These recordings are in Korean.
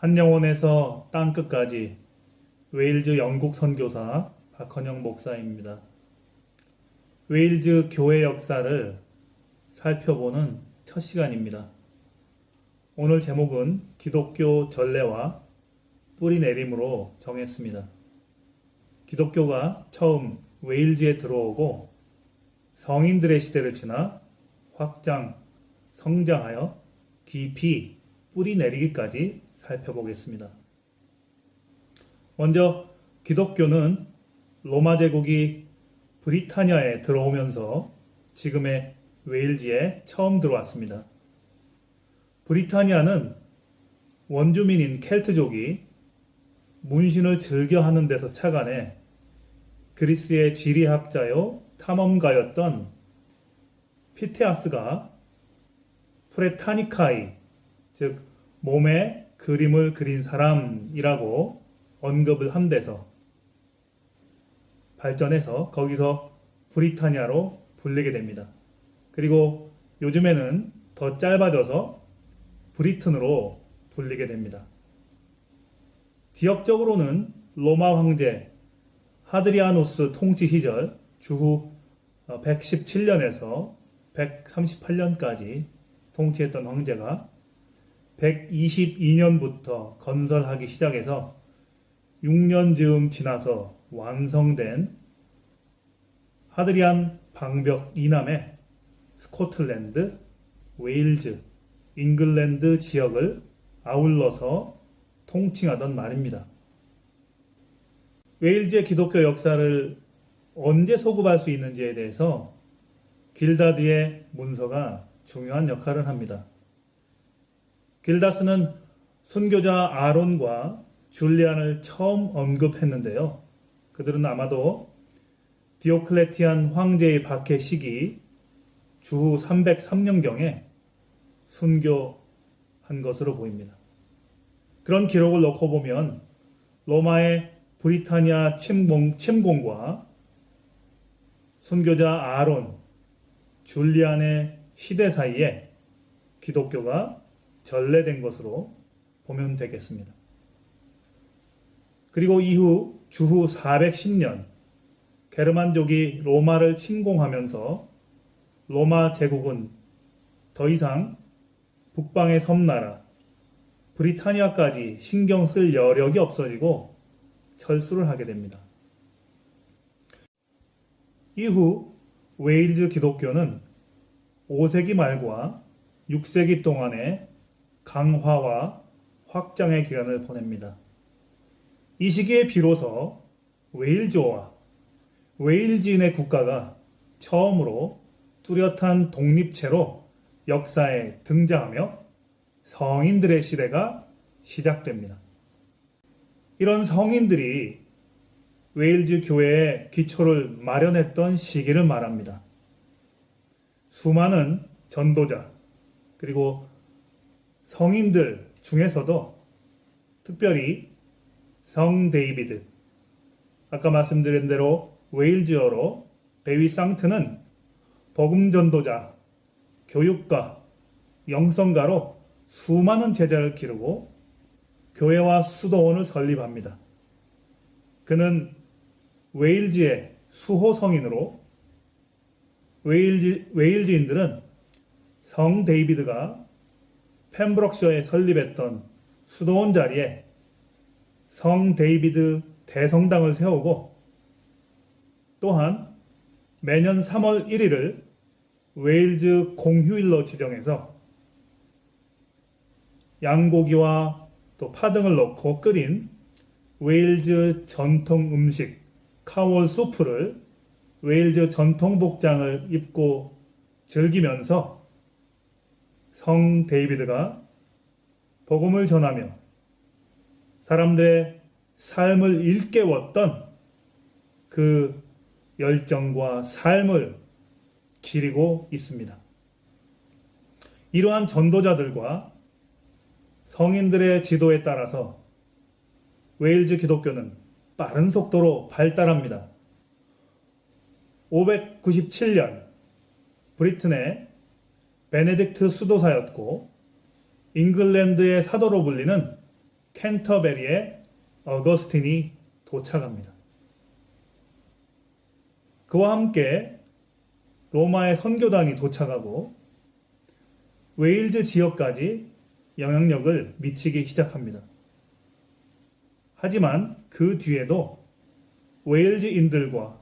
한 영혼에서 땅끝까지 웨일즈 영국 선교사 박헌영 목사입니다. 웨일즈 교회 역사를 살펴보는 첫 시간입니다. 오늘 제목은 기독교 전례와 뿌리 내림으로 정했습니다. 기독교가 처음 웨일즈에 들어오고 성인들의 시대를 지나 확장, 성장하여 깊이 뿌리 내리기까지 살펴보겠습니다. 먼저 기독교는 로마 제국이 브리타니아에 들어오면서 지금의 웨일즈에 처음 들어왔습니다. 브리타니아는 원주민인 켈트족이 문신을 즐겨하는 데서 착안해 그리스의 지리학자요 탐험가였던 피테아스가 프레타니카이, 즉 몸에 그림을 그린 사람이라고 언급을 한 데서 발전해서 거기서 브리타니아로 불리게 됩니다. 그리고 요즘에는 더 짧아져서 브리튼으로 불리게 됩니다. 지역적으로는 로마 황제 하드리아누스 통치 시절 주후 117년에서 138년까지 통치했던 황제가 122년부터 건설하기 시작해서 6년 즈음 지나서 완성된 하드리안 방벽 이남의 스코틀랜드, 웨일즈, 잉글랜드 지역을 아울러서 통칭하던 말입니다. 웨일즈의 기독교 역사를 언제 소급할 수 있는지에 대해서 길다드의 문서가 중요한 역할을 합니다. 길다스는 순교자 아론과 줄리안을 처음 언급했는데요. 그들은 아마도 디오클레티안 황제의 박해 시기 주후 303년경에 순교한 것으로 보입니다. 그런 기록을 놓고 보면 로마의 브리타니아 침공과 순교자 아론, 줄리안의 시대 사이에 기독교가 전래된 것으로 보면 되겠습니다. 그리고 이후 주후 410년 게르만족이 로마를 침공하면서 로마 제국은 더 이상 북방의 섬나라 브리타니아까지 신경 쓸 여력이 없어지고 철수를 하게 됩니다. 이후 웨일즈 기독교는 5세기 말과 6세기 동안의 강화와 확장의 기간을 보냅니다. 이 시기에 비로소 웨일즈와 웨일즈인의 국가가 처음으로 뚜렷한 독립체로 역사에 등장하며 성인들의 시대가 시작됩니다. 이런 성인들이 웨일즈 교회의 기초를 마련했던 시기를 말합니다. 수많은 전도자 그리고 성인들 중에서도 특별히 성 데이비드, 아까 말씀드린 대로 웨일즈어로 베위 상트는 복음 전도자, 교육가, 영성가로 수많은 제자를 기르고 교회와 수도원을 설립합니다. 그는 웨일즈의 수호 성인으로 웨일즈인들은 성 데이비드가 펜브록셔에 설립했던 수도원 자리에 성 데이비드 대성당을 세우고 또한 매년 3월 1일을 웨일즈 공휴일로 지정해서 양고기와 또 파 등을 넣고 끓인 웨일즈 전통 음식 카월 수프를 웨일즈 전통 복장을 입고 즐기면서 성 데이비드가 복음을 전하며 사람들의 삶을 일깨웠던 그 열정과 삶을 기리고 있습니다. 이러한 전도자들과 성인들의 지도에 따라서 웨일즈 기독교는 빠른 속도로 발달합니다. 597년 브리튼의 베네딕트 수도사였고 잉글랜드의 사도로 불리는 캔터베리에 어거스틴이 도착합니다. 그와 함께 로마의 선교단이 도착하고 웨일즈 지역까지 영향력을 미치기 시작합니다. 하지만 그 뒤에도 웨일즈인들과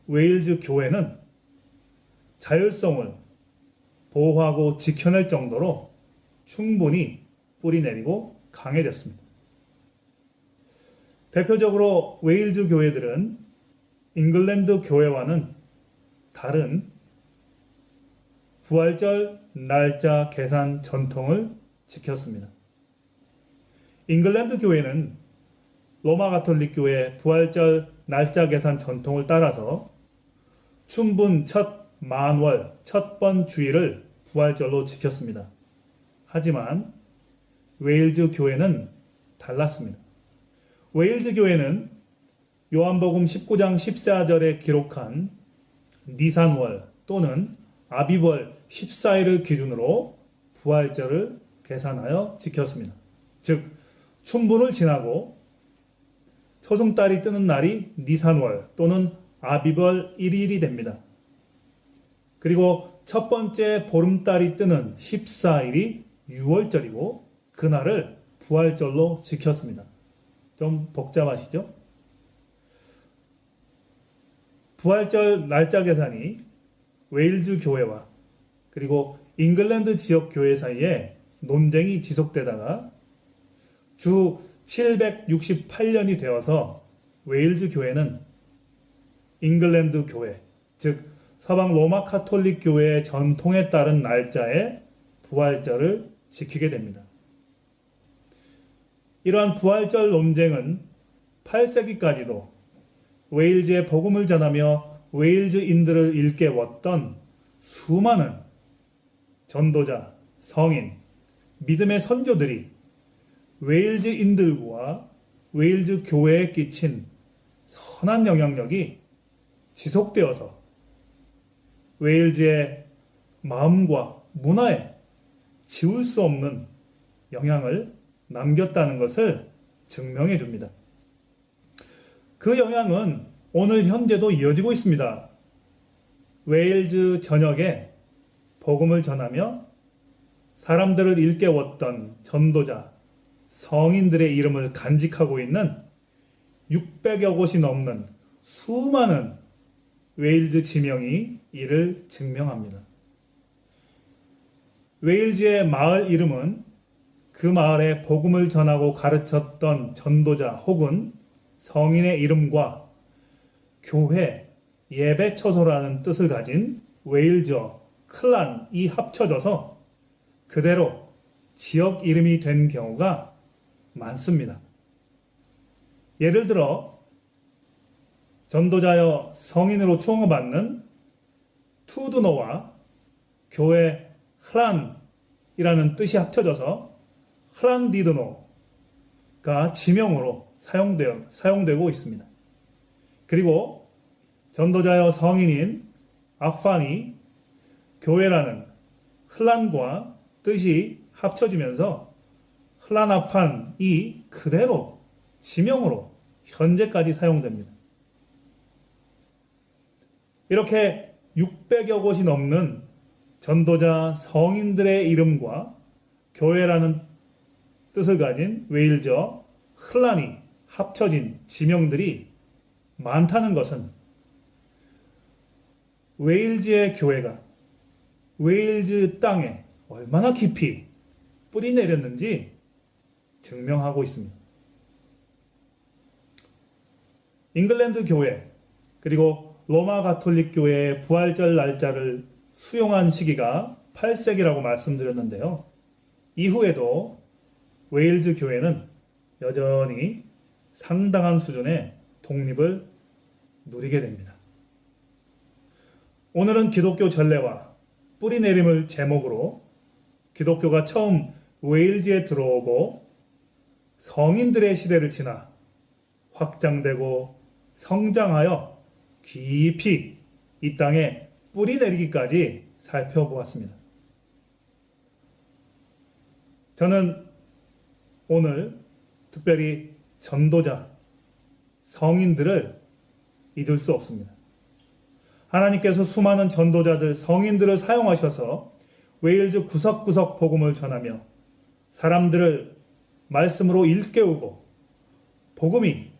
웨일즈 교회는 자율성을 보호하고 지켜낼 정도로 충분히 뿌리내리고 강해졌습니다. 대표적으로 웨일즈 교회들은 잉글랜드 교회와는 다른 부활절 날짜 계산 전통을 지켰습니다. 잉글랜드 교회는 로마 가톨릭 교회의 부활절 날짜 계산 전통을 따라서 춘분 첫 만월 첫 번 주일을 부활절로 지켰습니다. 하지만 웨일즈 교회는 달랐습니다. 웨일즈 교회는 요한복음 19장 14절에 기록한 니산월 또는 아비월 14일을 기준으로 부활절을 계산하여 지켰습니다. 즉 춘분을 지나고 초승달이 뜨는 날이 니산월 또는 아비벌 1일이 됩니다. 그리고 첫 번째 보름달이 뜨는 14일이 6월절이고 그날을 부활절로 지켰습니다. 좀 복잡하시죠? 부활절 날짜 계산이 웨일즈 교회와 그리고 잉글랜드 지역 교회 사이에 논쟁이 지속되다가 주 768년이 되어서 웨일즈 교회는 잉글랜드 교회, 즉 서방 로마 카톨릭 교회의 전통에 따른 날짜에 부활절을 지키게 됩니다. 이러한 부활절 논쟁은 8세기까지도 웨일즈의 복음을 전하며 웨일즈인들을 일깨웠던 수많은 전도자, 성인, 믿음의 선조들이 웨일즈인들과 웨일즈 교회에 끼친 선한 영향력이 지속되어서 웨일즈의 마음과 문화에 지울 수 없는 영향을 남겼다는 것을 증명해 줍니다. 그 영향은 오늘 현재도 이어지고 있습니다. 웨일즈 전역에 복음을 전하며 사람들을 일깨웠던 전도자, 성인들의 이름을 간직하고 있는 600여 곳이 넘는 수많은 웨일즈 지명이 이를 증명합니다. 웨일즈의 마을 이름은 그 마을에 복음을 전하고 가르쳤던 전도자 혹은 성인의 이름과 교회, 예배 처소라는 뜻을 가진 웨일즈어, 클란이 합쳐져서 그대로 지역 이름이 된 경우가 많습니다. 예를 들어 전도자여 성인으로 추앙받는 투드노와 교회 흐란이라는 뜻이 합쳐져서 흐란디드노가 지명으로 사용되고 있습니다. 그리고 전도자여 성인인 아판이 교회라는 흘란과 뜻이 합쳐지면서 흘란아판이 그대로 지명으로 현재까지 사용됩니다. 이렇게 600여 곳이 넘는 전도자 성인들의 이름과 교회라는 뜻을 가진 웨일즈어 흘란이 합쳐진 지명들이 많다는 것은 웨일즈의 교회가 웨일즈 땅에 얼마나 깊이 뿌리 내렸는지 증명하고 있습니다. 잉글랜드 교회 그리고 로마 가톨릭 교회의 부활절 날짜를 수용한 시기가 8세기라고 말씀드렸는데요. 이후에도 웨일즈 교회는 여전히 상당한 수준의 독립을 누리게 됩니다. 오늘은 기독교 전례와 뿌리 내림을 제목으로 기독교가 처음 웨일즈에 들어오고 성인들의 시대를 지나 확장되고 성장하여 깊이 이 땅에 뿌리 내리기까지 살펴보았습니다. 저는 오늘 특별히 전도자, 성인들을 잊을 수 없습니다. 하나님께서 수많은 전도자들, 성인들을 사용하셔서 웨일즈 구석구석 복음을 전하며 사람들을 말씀으로 일깨우고 복음이,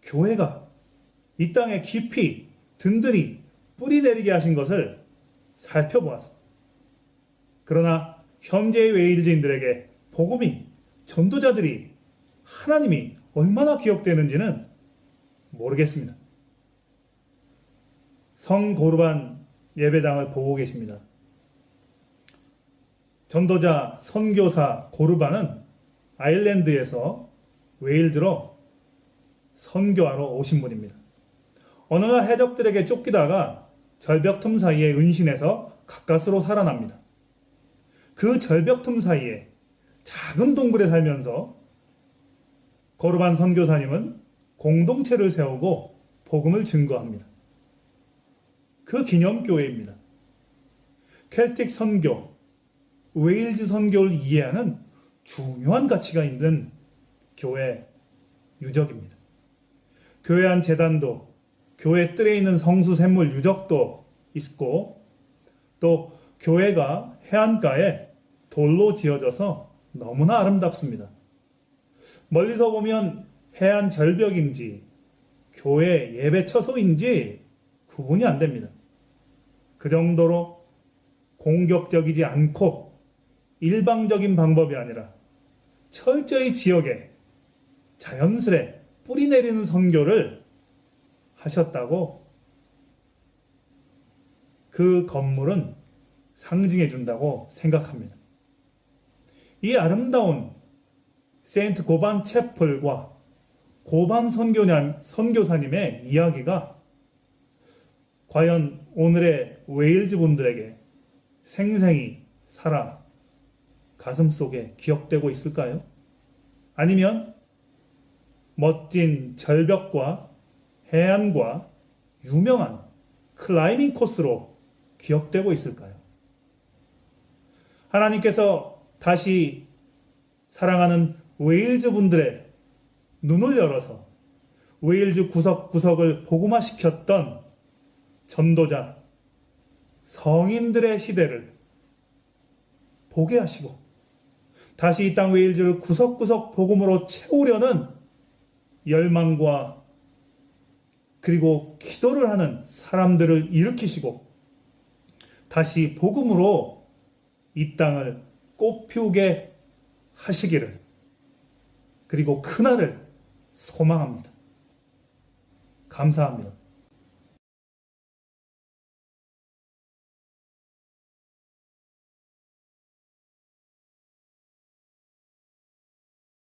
교회가 이 땅에 깊이 든든히 뿌리 내리게 하신 것을 살펴보았습니다. 그러나 현재의 웨일즈인들에게 복음이, 전도자들이, 하나님이 얼마나 기억되는지는 모르겠습니다. 성 고르반 예배당을 보고 계십니다. 전도자, 선교사 고르반은 아일랜드에서 웨일즈로 선교하러 오신 분입니다. 어느 날 해적들에게 쫓기다가 절벽 틈 사이에 은신해서 가까스로 살아납니다. 그 절벽 틈 사이에 작은 동굴에 살면서 고르반 선교사님은 공동체를 세우고 복음을 증거합니다. 그 기념교회입니다. 켈틱 선교, 웨일즈 선교를 이해하는 중요한 가치가 있는 교회 유적입니다. 교회 안 제단도, 교회 뜰에 있는 성수 샘물 유적도 있고, 또 교회가 해안가에 돌로 지어져서 너무나 아름답습니다. 멀리서 보면 해안 절벽인지 교회 예배 처소인지 구분이 안 됩니다. 그 정도로 공격적이지 않고 일방적인 방법이 아니라 철저히 지역에 자연스레 뿌리 내리는 선교를 하셨다고 그 건물은 상징해 준다고 생각합니다. 이 아름다운 세인트 고반 채플과 고반 선교사님의 이야기가 과연 오늘의 웨일즈 분들에게 생생히 살아 가슴 속에 기억되고 있을까요? 아니면 멋진 절벽과 해안과 유명한 클라이밍 코스로 기억되고 있을까요? 하나님께서 다시 사랑하는 웨일즈 분들의 눈을 열어서 웨일즈 구석구석을 복음화시켰던 전도자, 성인들의 시대를 보게 하시고 다시 이 땅 웨일즈를 구석구석 복음으로 채우려는 열망과 그리고 기도를 하는 사람들을 일으키시고 다시 복음으로 이 땅을 꽃피우게 하시기를, 그리고 그날을 소망합니다. 감사합니다.